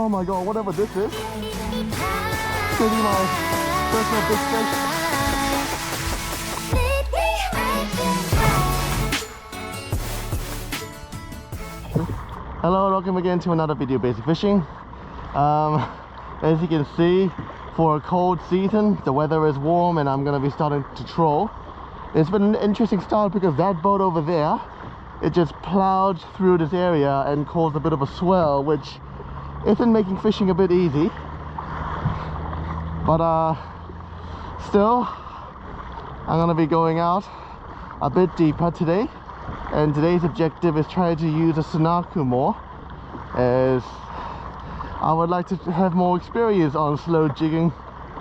Oh my god, whatever this is. It's gonna be my personal big fish. Hello, welcome again to another video Basic Fishing. As you can see, for a cold season, the weather is warm and I'm gonna be starting to troll. It's been an interesting start because that boat over there, it just plowed through this area and caused a bit of a swell, which isn't making fishing a bit easy. But still, I'm gonna be going out a bit deeper today. And today's objective is try to use a Sunaku more, as I would like to have more experience on slow jigging,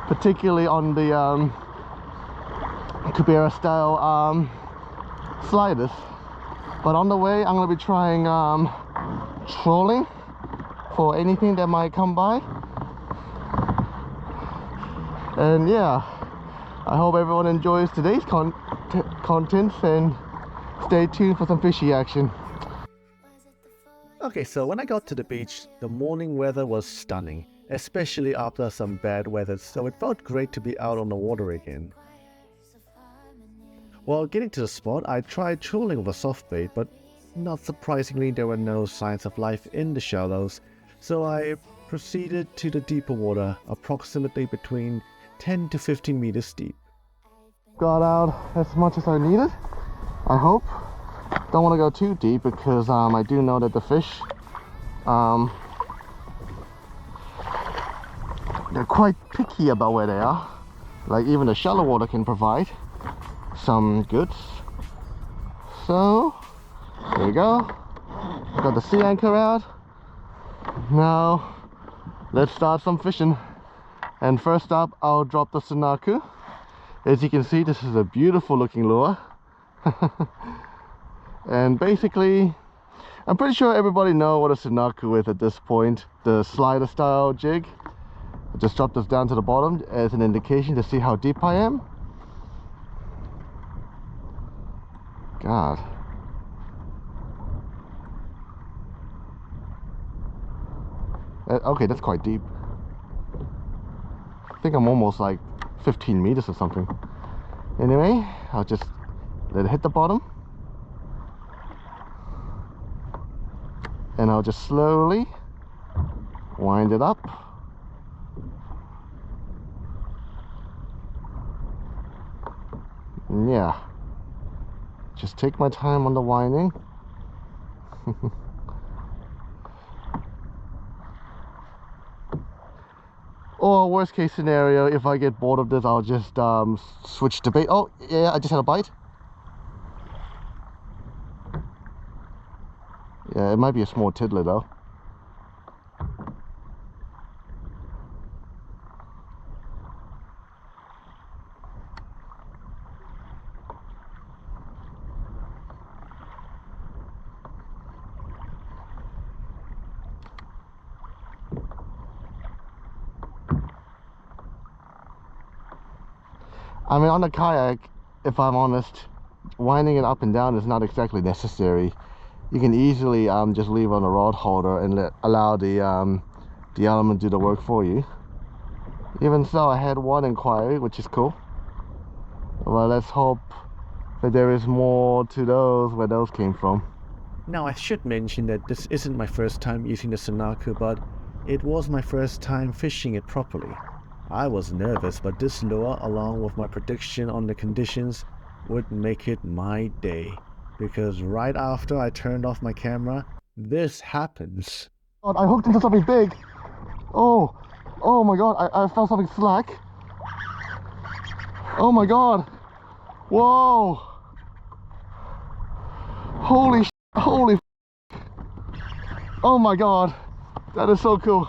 particularly on the Kubera style sliders. But on the way I'm going to be trying trolling for anything that might come by. And yeah, I hope everyone enjoys today's contents and stay tuned for some fishy action. Okay, so when I got to the beach, the morning weather was stunning, especially after some bad weather, so it felt great to be out on the water again. While getting to the spot, I tried trolling with a soft bait, but not surprisingly there were no signs of life in the shallows, so I proceeded to the deeper water, approximately between 10 to 15 meters deep. Got out as much as I needed, I hope. Don't want to go too deep because I do know that the fish, they're quite picky about where they are. Like even the shallow water can provide some goods. So there you go. Got the sea anchor out. Now let's start some fishing. And first up, I'll drop the Sunaku. As you can see, this is a beautiful looking lure. And basically, I'm pretty sure everybody knows what a Sunaku is at this point. The slider style jig. I just dropped this down to the bottom as an indication to see how deep I am. God. Okay, that's quite deep. I think I'm almost like 15 meters or something. Anyway, I'll just let it hit the bottom. And I'll just slowly wind it up. And yeah, just take my time on the winding. Or worst case scenario, if I get bored of this, I'll just switch to bait. Oh yeah, I just had a bite. Yeah, it might be a small tiddler though. I mean, on the kayak, if I'm honest, winding it up and down is not exactly necessary. You can easily just leave on a rod holder and allow the element do the work for you. Even so, I had one inquiry, which is cool. Well, let's hope that there is more to those where those came from. Now I should mention that this isn't my first time using the Sunaku, but it was my first time fishing it properly. I was nervous, but this lure, along with my prediction on the conditions, would make it my day. Because right after I turned off my camera, this happens. God, I hooked into something big. Oh my god, I felt something slack. Oh my god. Whoa. Holy sh**, holy f***. Oh my god. That is so cool.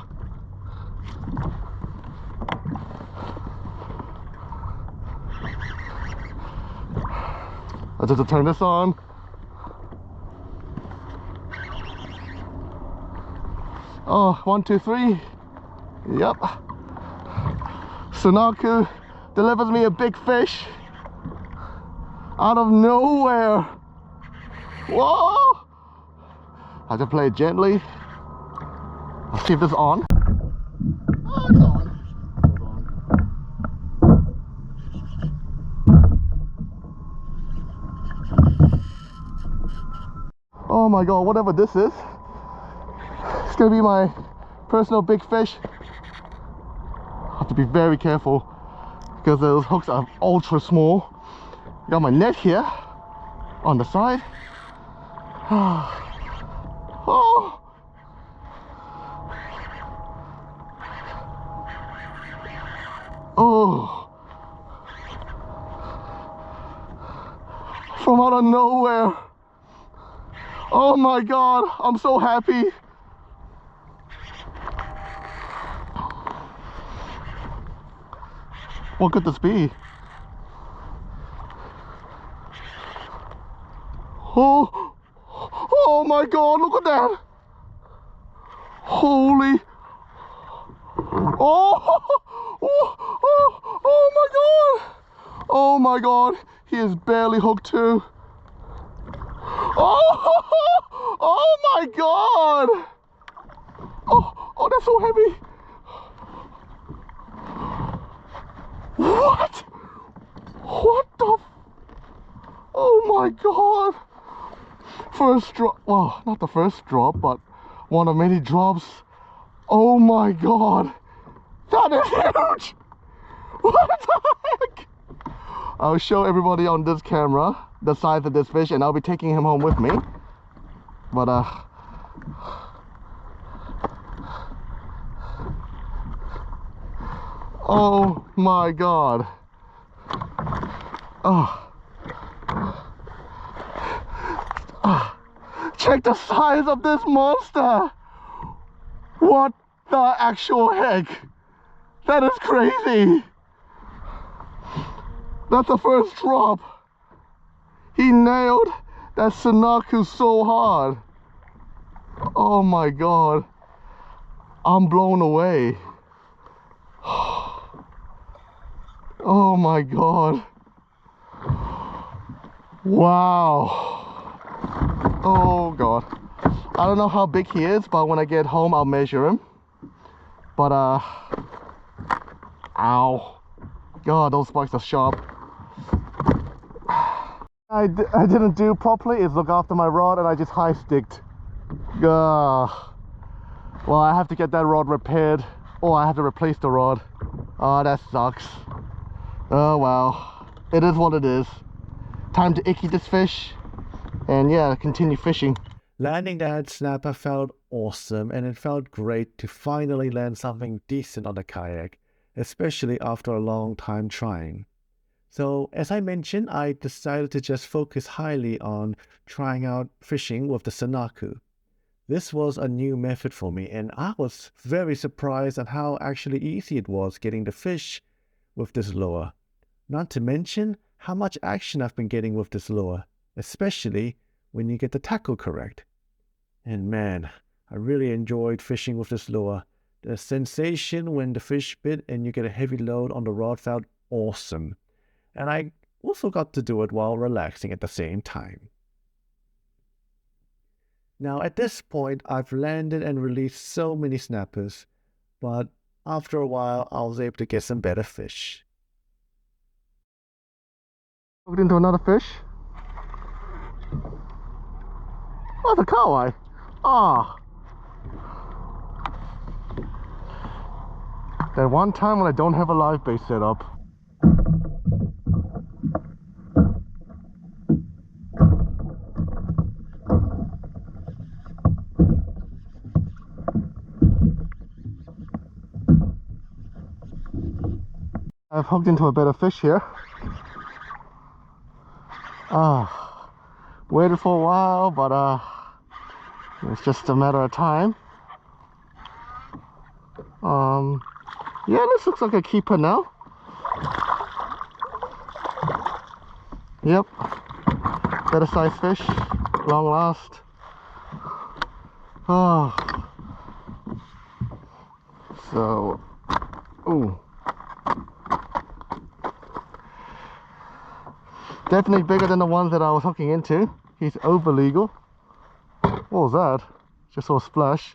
I just have to turn this on. Oh, 1, 2, 3. Yep. Sunaku delivers me a big fish out of nowhere. Whoa! I have to play it gently. Let's see if this is on. Hold on. Oh my god, whatever this is, it's gonna be my personal big fish. I have to be very careful because those hooks are ultra small. Got my net here on the side. Oh. Oh. From out of nowhere. Oh my god, I'm so happy. What could this be? Oh, oh my god, look at that. Holy. Oh, oh, oh, oh my god. Oh my god, he is barely hooked too. Oh, oh my god. Oh, oh, that's so heavy. What? What the? Oh my god. First drop, well, not the first drop, but one of many drops. Oh my god. That is huge. What the heck? I'll show everybody on this camera the size of this fish, and I'll be taking him home with me. But oh my god. Check the size of this monster. What the actual heck? That is crazy. That's the first drop. He nailed that Sanaku so hard. Oh my god. I'm blown away. Oh my god. Wow. Oh god. I don't know how big he is, but when I get home I'll measure him. But ow. God, those spikes are sharp. I didn't do properly is look after my rod, and I just high sticked. Well, I have to get that rod repaired, or I have to replace the rod. Oh, that sucks. Oh well, it is what it is. Time to icky this fish, and yeah, continue fishing. Landing that snapper felt awesome, and it felt great to finally land something decent on the kayak, especially after a long time trying. So, as I mentioned, I decided to just focus highly on trying out fishing with the Sanaku. This was a new method for me, and I was very surprised at how actually easy it was getting the fish with this lure. Not to mention how much action I've been getting with this lure, especially when you get the tackle correct. And man, I really enjoyed fishing with this lure. The sensation when the fish bit and you get a heavy load on the rod felt awesome. And I also got to do it while relaxing at the same time. Now at this point, I've landed and released so many snappers, but after a while, I was able to get some better fish. Hooked into another fish. Oh, the kahawai. Ah. That one time when I don't have a live bait set up. I've hooked into a better fish here. Waited for a while, but it's just a matter of time. Yeah, this looks like a keeper now. Yep, better size fish, long last. So, ooh. Definitely bigger than the ones that I was hooking into. He's over legal. What was that? Just saw a splash.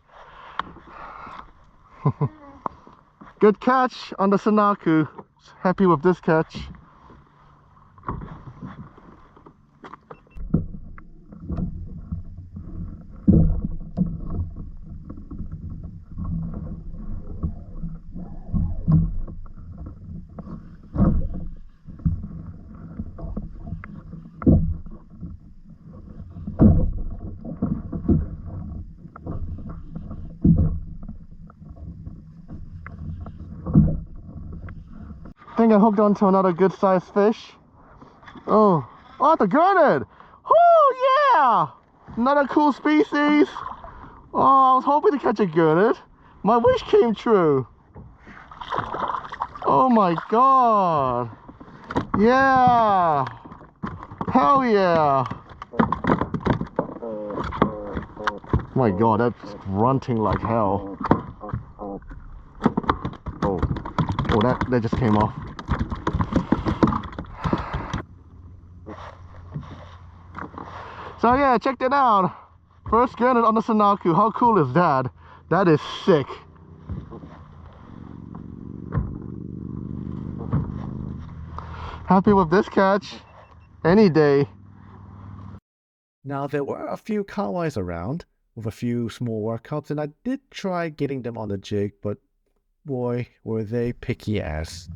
Good catch on the Sanaku. Happy with this catch. I think I hooked onto another good sized fish. Oh, the gurnard! Oh yeah! Another cool species. Oh, I was hoping to catch a gurnard. My wish came true. Oh my god. Yeah. Hell yeah. My god, that's grunting like hell. Oh, that just came off. So yeah, check that out. First gurnard on the Sanaku. How cool is that? That is sick. Happy with this catch. Any day. Now, there were a few kawais around with a few small workups, and I did try getting them on the jig, but boy, were they picky ass.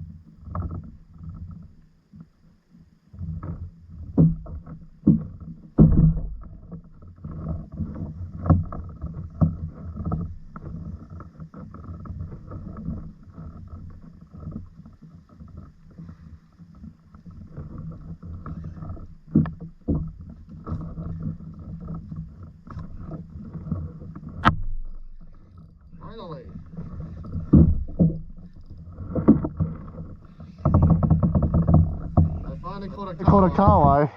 Finally. I finally caught a kawai.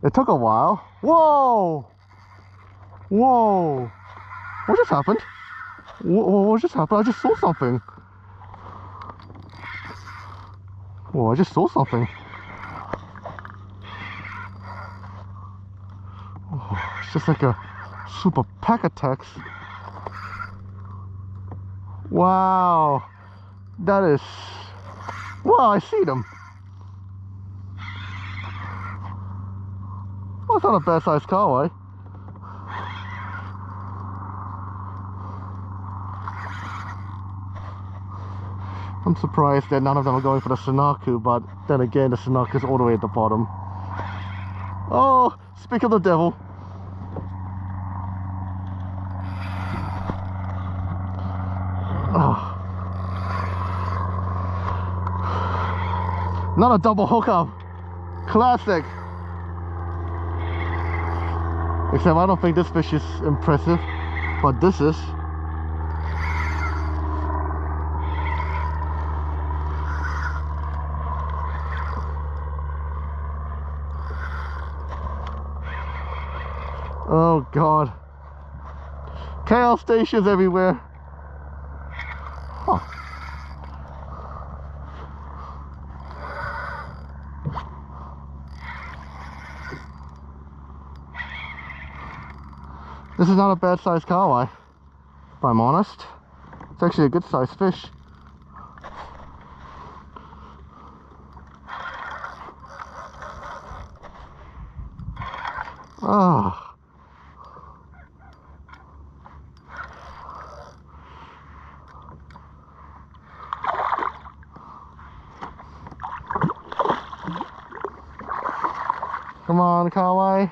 It took a while. Whoa! Whoa! What just happened? What just happened? I just saw something. Whoa, I just saw something. Oh, it's just like a super pack attack. Wow. That is... Wow, I see them. Well, it's not a bad sized kawai. I'm surprised that none of them are going for the Sanaku, but then again, the Sanaku's all the way at the bottom. Oh, speak of the devil. Oh. Not a double hookup. Classic. Except I don't think this fish is impressive, but this is. Oh god. KL stations everywhere. Huh. This is not a bad sized kawai, if I'm honest. It's actually a good sized fish. Ah. Come on, kawai.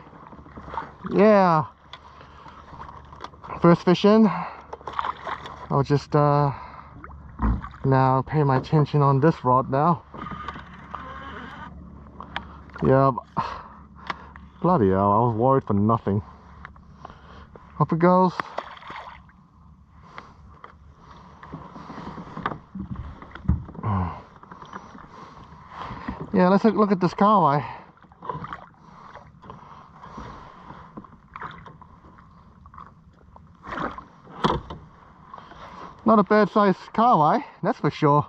Yeah. First fish in. I'll just now pay my attention on this rod now. Yeah. Bloody hell, I was worried for nothing. Up it goes. Yeah, let's look at this kawai. Not a bad sized kawai, that's for sure.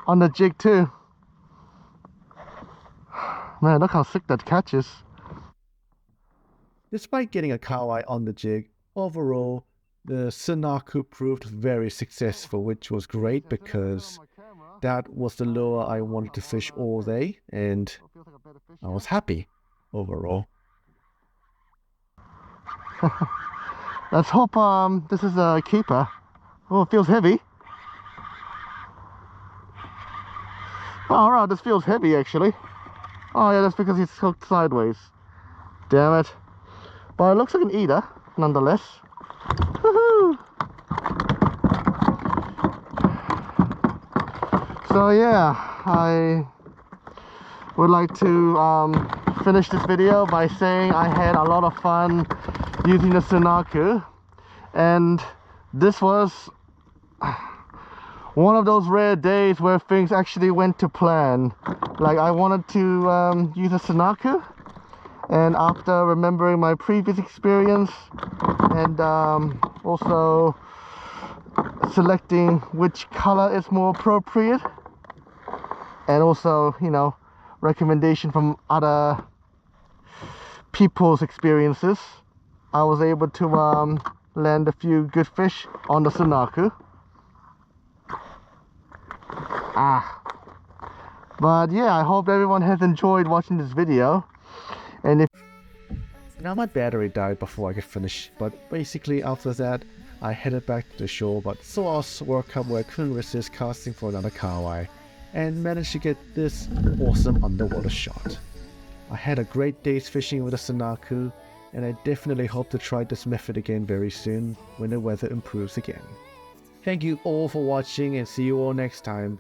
On the jig too. Man, look how sick that catch is. Despite getting a kawai on the jig, overall, The Sunaku proved very successful, which was great because that was the lure I wanted to fish all day, and I was happy overall. Let's hope this is a keeper. Oh, it feels heavy. Oh, right, this feels heavy actually. Oh yeah, that's because he's hooked sideways. Damn it. But it looks like an eater, nonetheless. Woohoo! So yeah, I would like to finish this video by saying I had a lot of fun using the Sunaku, and this was one of those rare days where things actually went to plan. Like, I wanted to use a Sunaku, and after remembering my previous experience and also selecting which color is more appropriate, and also, you know, recommendation from other people's experiences, I was able to land a few good fish on the Sunaku. But yeah, I hope everyone has enjoyed watching this video, and if Now my battery died before I could finish, but basically after that I headed back to the shore, but saw a World Cup where I couldn't resist casting for another kahawai and managed to get this awesome underwater shot. I had a great day's fishing with a Sunaku, and I definitely hope to try this method again very soon when the weather improves again. Thank you all for watching, and see you all next time.